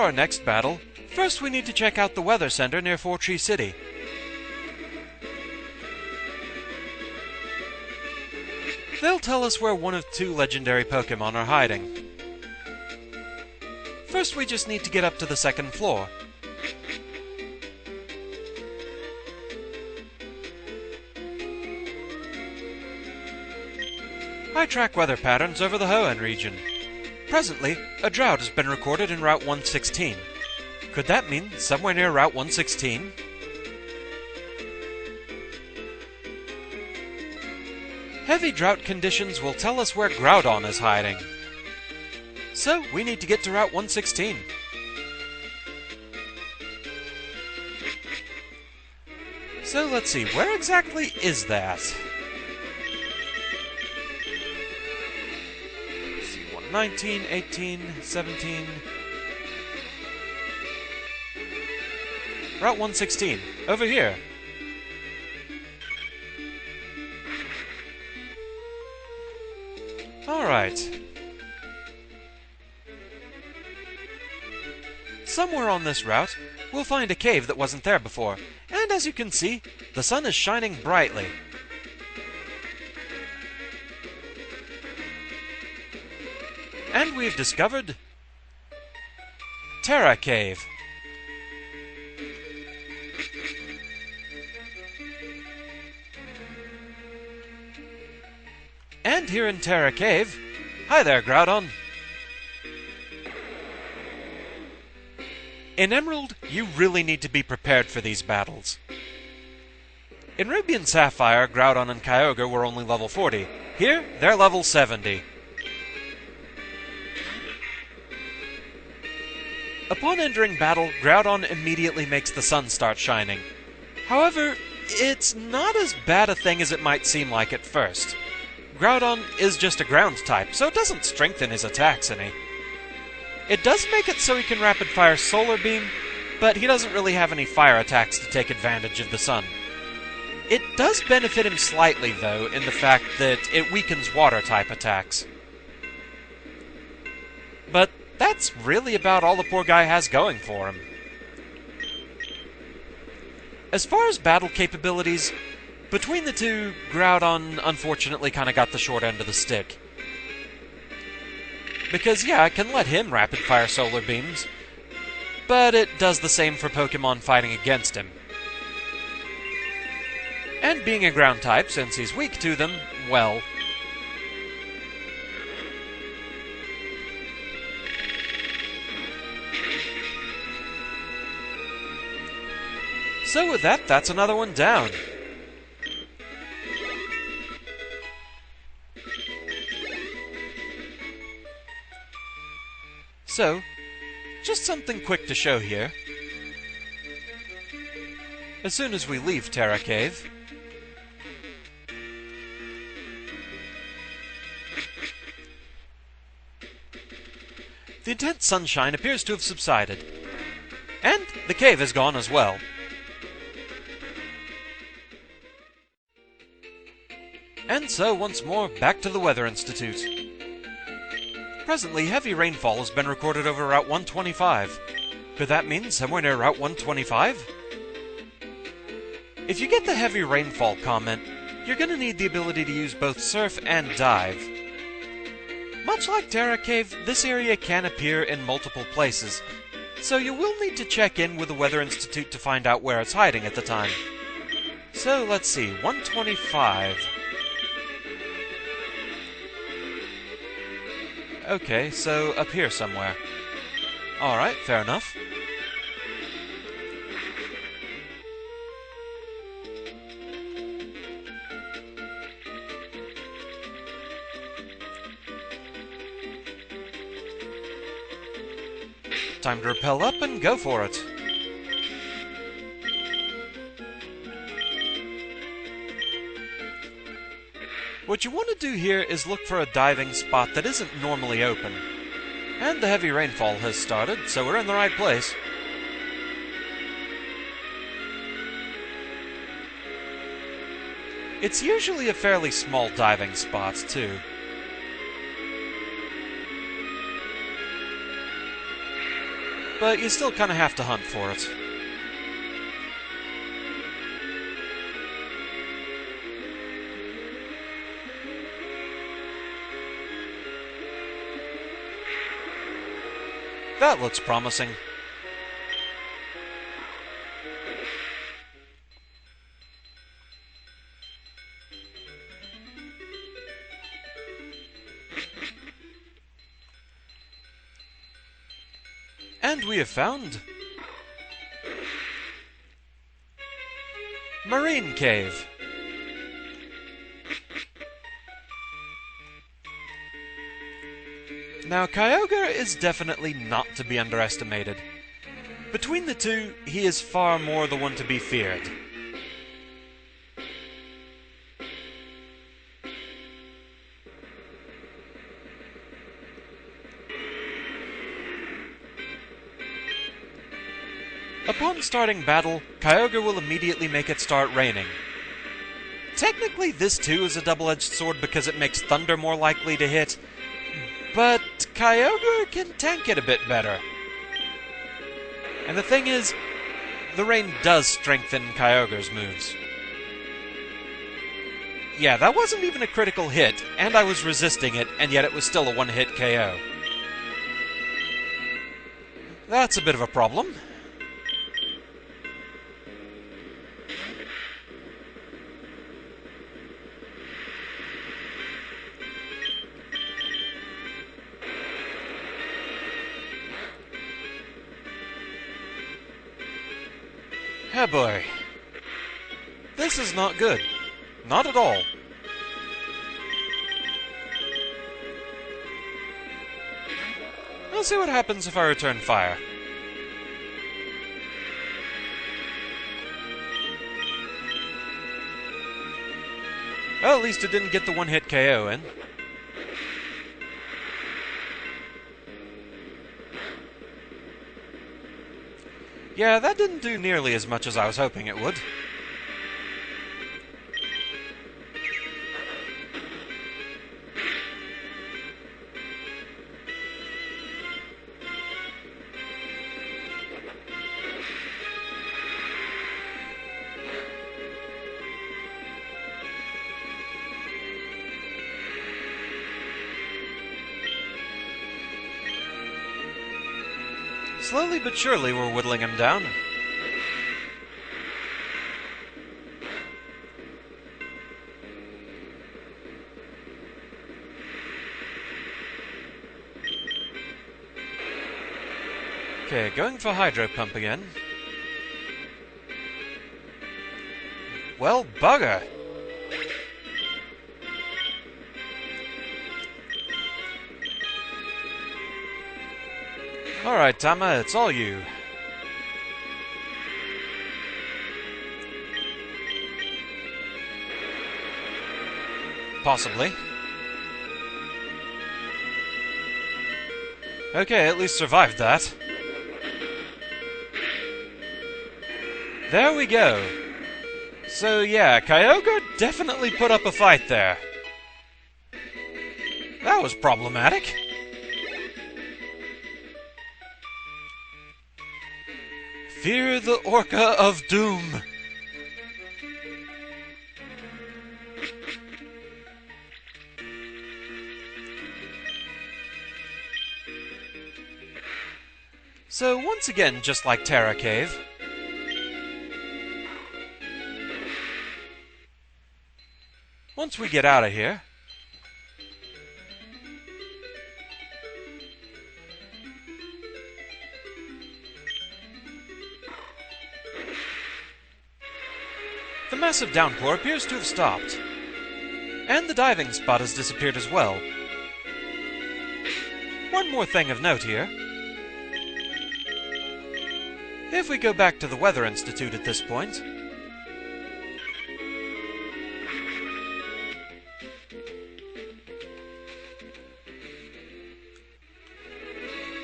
our next battle, first we need to check out the weather center near Four Tree City. They'll tell us where one of two legendary Pokémon are hiding. First, we just need to get up to the second floor. I track weather patterns over the Hoenn region. Presently, a drought has been recorded in Route 116. Could that mean somewhere near Route 116? Heavy drought conditions will tell us where Groudon is hiding. So, we need to get to Route 116. So, let's see, where exactly is that? Let's see, 119, 18, 17... Route 116, over here. Alright. Somewhere on this route, we'll find a cave that wasn't there before, and as you can see, the sun is shining brightly. And we've discovered Terra Cave. And here in Terra Cave, hi there, Groudon. In Emerald, you really need to be prepared for these battles. In Ruby and Sapphire, Groudon and Kyogre were only level 40. Here, they're level 70. Upon entering battle, Groudon immediately makes the sun start shining. However, it's not as bad a thing as it might seem like at first. Groudon is just a ground type, so it doesn't strengthen his attacks any. It does make it so he can rapid-fire Solar Beam, but he doesn't really have any fire attacks to take advantage of the sun. It does benefit him slightly, though, in the fact that it weakens Water-type attacks. But that's really about all the poor guy has going for him. As far as battle capabilities, between the two, Groudon unfortunately kind of got the short end of the stick. Because, yeah, I can let him rapid-fire Solar Beams, but it does the same for Pokémon fighting against him. And being a ground type, since he's weak to them, well... So with that, that's another one down. So, just something quick to show here. As soon as we leave Terra Cave, the intense sunshine appears to have subsided, and the cave is gone as well. And so, once more, back to the Weather Institute. Presently, heavy rainfall has been recorded over Route 125. Could that mean somewhere near Route 125? If you get the heavy rainfall comment, you're going to need the ability to use both Surf and Dive. Much like Terra Cave, this area can appear in multiple places, so you will need to check in with the Weather Institute to find out where it's hiding at the time. So, let's see, 125... Okay, so up here somewhere. Alright, fair enough. Time to rappel up and go for it. What you want to do here is look for a diving spot that isn't normally open. And the heavy rainfall has started, so we're in the right place. It's usually a fairly small diving spot, too. but you still kind of have to hunt for it. That looks promising. And we have found Marine Cave. Now, Kyogre is definitely not to be underestimated. Between the two, he is far more the one to be feared. Upon starting battle, Kyogre will immediately make it start raining. Technically, this too is a double-edged sword because it makes thunder more likely to hit, but Kyogre can tank it a bit better. And the thing is, the rain does strengthen Kyogre's moves. Yeah, that wasn't even a critical hit, and I was resisting it, and yet it was still a one-hit KO. That's a bit of a problem. Oh boy. This is not good. Not at all. Let's see what happens if I return fire. Well, at least it didn't get the one-hit KO in. Yeah, that didn't do nearly as much as I was hoping it would. Slowly but surely we're whittling him down. Okay, going for Hydro Pump again. Well, bugger! Alright, Tama, it's all you. Possibly. Okay, at least survived that. There we go. So yeah, Kyogre definitely put up a fight there. That was problematic. Fear the Orca of Doom. So once again, just like Terra Cave, once we get out of here, the massive downpour appears to have stopped, and the diving spot has disappeared as well. One more thing of note here. If we go back to the Weather Institute at this point,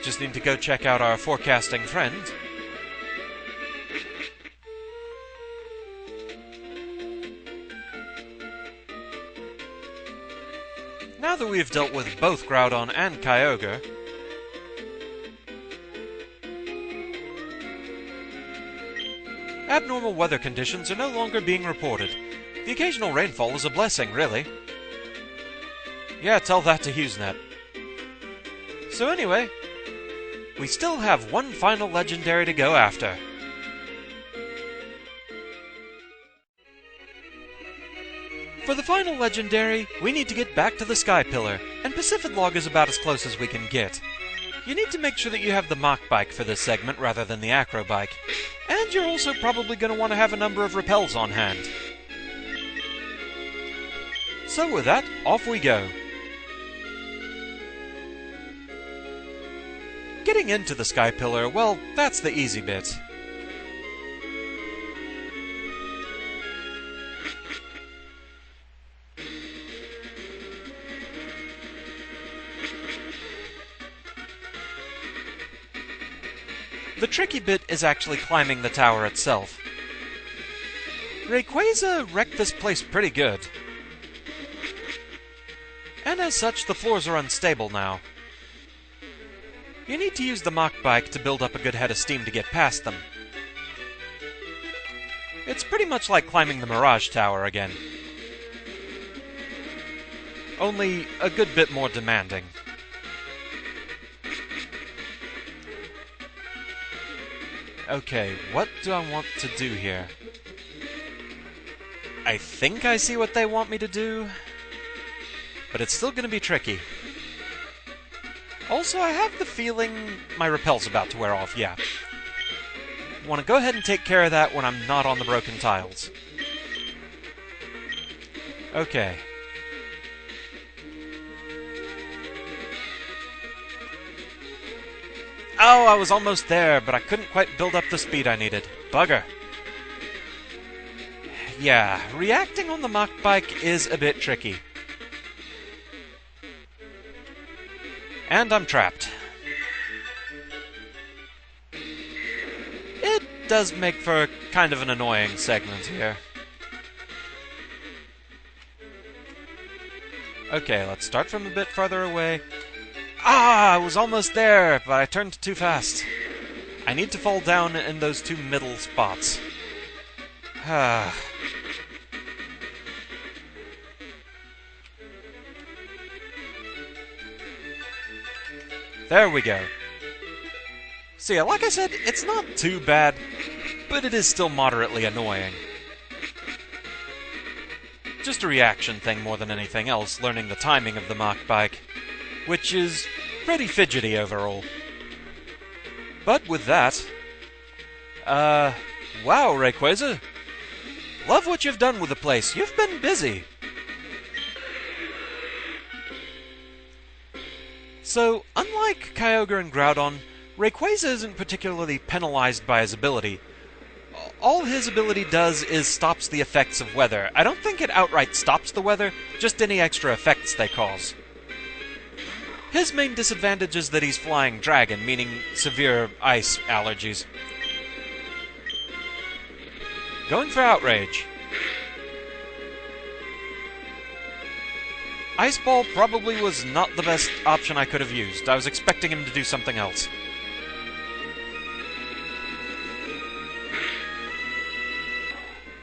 just need to go check out our forecasting friend. Now that we've dealt with both Groudon and Kyogre, abnormal weather conditions are no longer being reported. The occasional rainfall is a blessing, really. Yeah, tell that to HughesNet. So anyway, we still have one final legendary to go after. For the final legendary, we need to get back to the Sky Pillar, and Pacifidlog is about as close as we can get. You need to make sure that you have the Mach Bike for this segment rather than the Acro Bike, and you're also probably going to want to have a number of repels on hand. So with that, off we go. Getting into the Sky Pillar, well, that's the easy bit. The tricky bit is actually climbing the tower itself. Rayquaza wrecked this place pretty good. And as such, the floors are unstable now. You need to use the Mach Bike to build up a good head of steam to get past them. It's pretty much like climbing the Mirage Tower again. Only a good bit more demanding. Okay, what do I want to do here? I think I see what they want me to do, but it's still going to be tricky. Also, I have the feeling my repel's about to wear off, yeah. Want to go ahead and take care of that when I'm not on the broken tiles. Okay. Oh, I was almost there, but I couldn't quite build up the speed I needed. Bugger. Yeah, reacting on the Mach Bike is a bit tricky. And I'm trapped. It does make for kind of an annoying segment here. Okay, let's start from a bit farther away. Ah, I was almost there, but I turned too fast. I need to fall down in those two middle spots. Ah. There we go. So yeah, like I said, it's not too bad, but it is still moderately annoying. Just a reaction thing more than anything else, learning the timing of the Mach Bike, which is pretty fidgety overall. But with that... wow, Rayquaza. Love what you've done with the place. You've been busy. So, unlike Kyogre and Groudon, Rayquaza isn't particularly penalized by his ability. All his ability does is stops the effects of weather. I don't think it outright stops the weather, just any extra effects they cause. His main disadvantage is that he's Flying Dragon, meaning severe ice allergies. Going for Outrage. Ice Ball probably was not the best option I could have used. I was expecting him to do something else.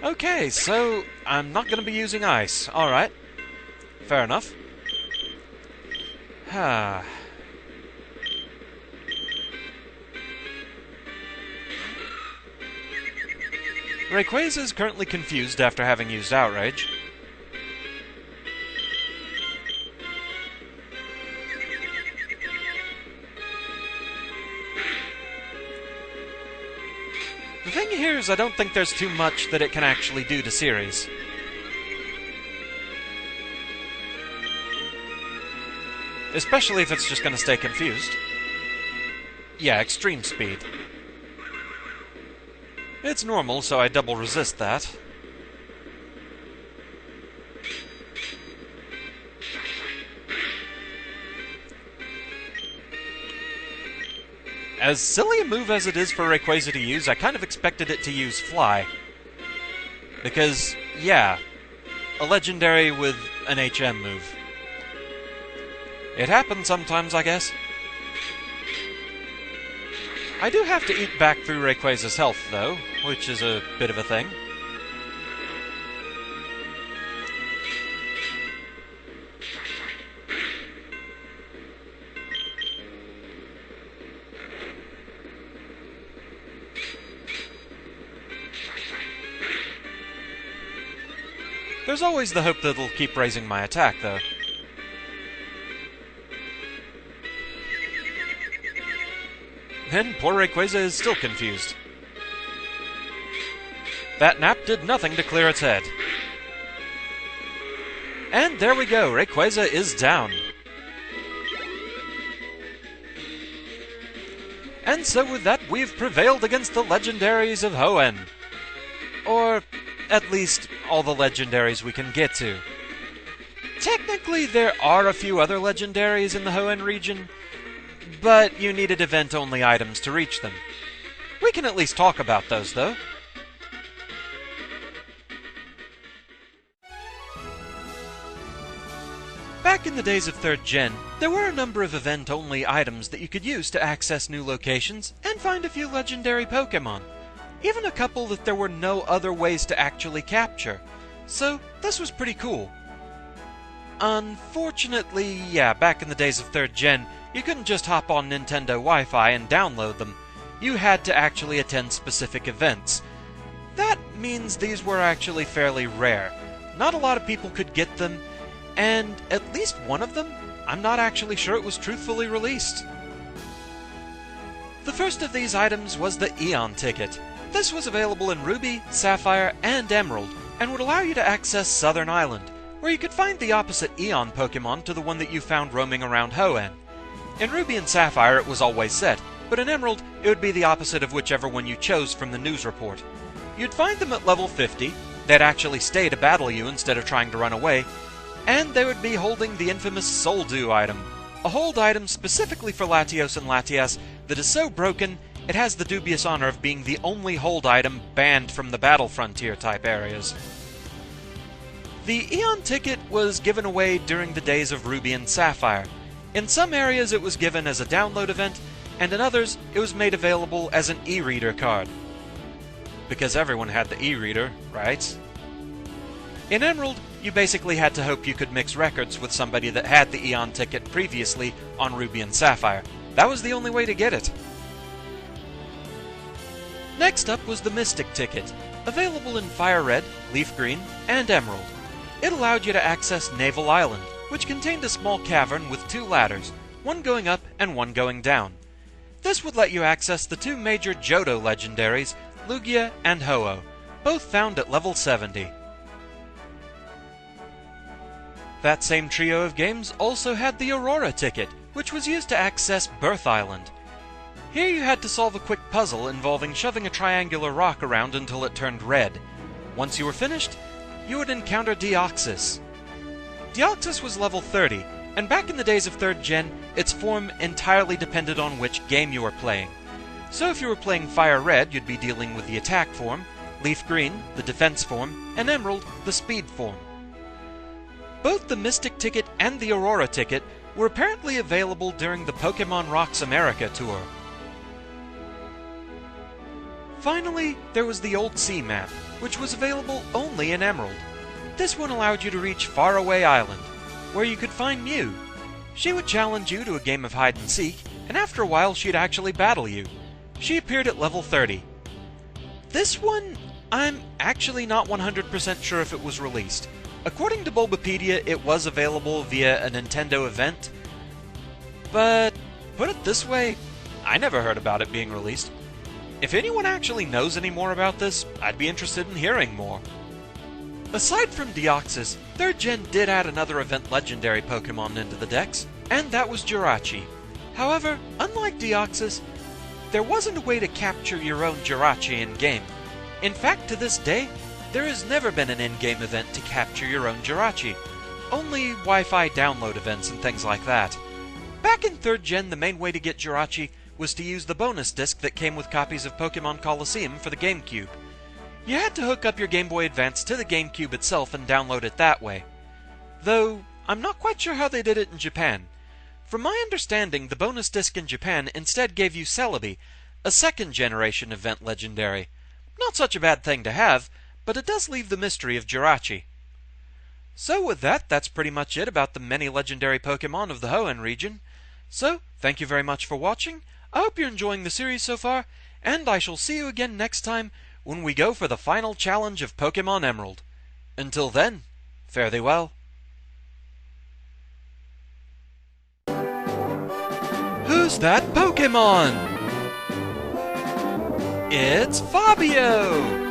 Okay, so I'm not going to be using Ice. Alright. Fair enough. Rayquaza is currently confused after having used Outrage. The thing here is I don't think there's too much that it can actually do to Ceres. Especially if it's just going to stay confused. Yeah, extreme speed. It's normal, so I double resist that. As silly a move as it is for Rayquaza to use, I kind of expected it to use Fly. Because, yeah, a legendary with an HM move. It happens sometimes, I guess. I do have to eat back through Rayquaza's health, though. which is a bit of a thing. There's always the hope that it'll keep raising my attack, though. And poor Rayquaza is still confused. That nap did nothing to clear its head. And there we go, Rayquaza is down. And so with that, we've prevailed against the legendaries of Hoenn. Or, at least, all the legendaries we can get to. Technically, there are a few other legendaries in the Hoenn region, but you needed event-only items to reach them. We can at least talk about those, though. Back in the days of 3rd Gen, there were a number of event-only items that you could use to access new locations and find a few legendary Pokémon. Even a couple that there were no other ways to actually capture. So, this was pretty cool. Unfortunately, back in the days of 3rd Gen, you couldn't just hop on Nintendo Wi-Fi and download them. You had to actually attend specific events. That means these were actually fairly rare. Not a lot of people could get them, and at least one of them, I'm not actually sure it was truthfully released. The first of these items was the Eon Ticket. This was available in Ruby, Sapphire, and Emerald, and would allow you to access Southern Island, where you could find the opposite Eon Pokémon to the one that you found roaming around Hoenn. In Ruby and Sapphire it was always set, but in Emerald it would be the opposite of whichever one you chose from the news report. You'd find them at level 50, they'd actually stay to battle you instead of trying to run away, and they would be holding the infamous Soul Dew item, a hold item specifically for Latios and Latias that is so broken it has the dubious honor of being the only hold item banned from the Battle Frontier type areas. The Eon Ticket was given away during the days of Ruby and Sapphire. In some areas it was given as a download event, and in others it was made available as an e-reader card. Because everyone had the e-reader, right? In Emerald, you basically had to hope you could mix records with somebody that had the Eon Ticket previously on Ruby and Sapphire. That was the only way to get it. Next up was the Mystic Ticket, available in Fire Red, Leaf Green, and Emerald. It allowed you to access Naval Island, which contained a small cavern with 2 ladders, one going up and one going down. This would let you access the 2 major Johto legendaries, Lugia and Ho-Oh, both found at level 70. That same trio of games also had the Aurora Ticket, which was used to access Birth Island. Here you had to solve a quick puzzle involving shoving a triangular rock around until it turned red. Once you were finished, you would encounter Deoxys. Deoxys was level 30, and back in the days of 3rd Gen, its form entirely depended on which game you were playing. So if you were playing Fire Red, you'd be dealing with the attack form, Leaf Green, the defense form, and Emerald, the speed form. Both the Mystic Ticket and the Aurora Ticket were apparently available during the Pokémon Rocks America tour. Finally, there was the Old Sea map, which was available only in Emerald. This one allowed you to reach Faraway Island, where you could find Mew. She would challenge you to a game of hide and seek, and after a while she'd actually battle you. She appeared at level 30. This one, I'm actually not 100% sure if it was released. According to Bulbapedia, it was available via a Nintendo event, but put it this way, I never heard about it being released. If anyone actually knows any more about this, I'd be interested in hearing more. Aside from Deoxys, 3rd Gen did add another event legendary Pokemon into the decks, and that was Jirachi. However, unlike Deoxys, there wasn't a way to capture your own Jirachi in-game. In fact, to this day, there has never been an in-game event to capture your own Jirachi. Only Wi-Fi download events and things like that. Back in 3rd Gen, the main way to get Jirachi was to use the bonus disc that came with copies of Pokémon Colosseum for the GameCube. You had to hook up your Game Boy Advance to the GameCube itself and download it that way. Though, I'm not quite sure how they did it in Japan. From my understanding, the bonus disc in Japan instead gave you Celebi, a 2nd generation event legendary. Not such a bad thing to have, but it does leave the mystery of Jirachi. So with that, that's pretty much it about the many legendary Pokémon of the Hoenn region. So, thank you very much for watching. I hope you're enjoying the series so far, and I shall see you again next time when we go for the final challenge of Pokémon Emerald. Until then, fare thee well. Who's that Pokémon? It's Fabio!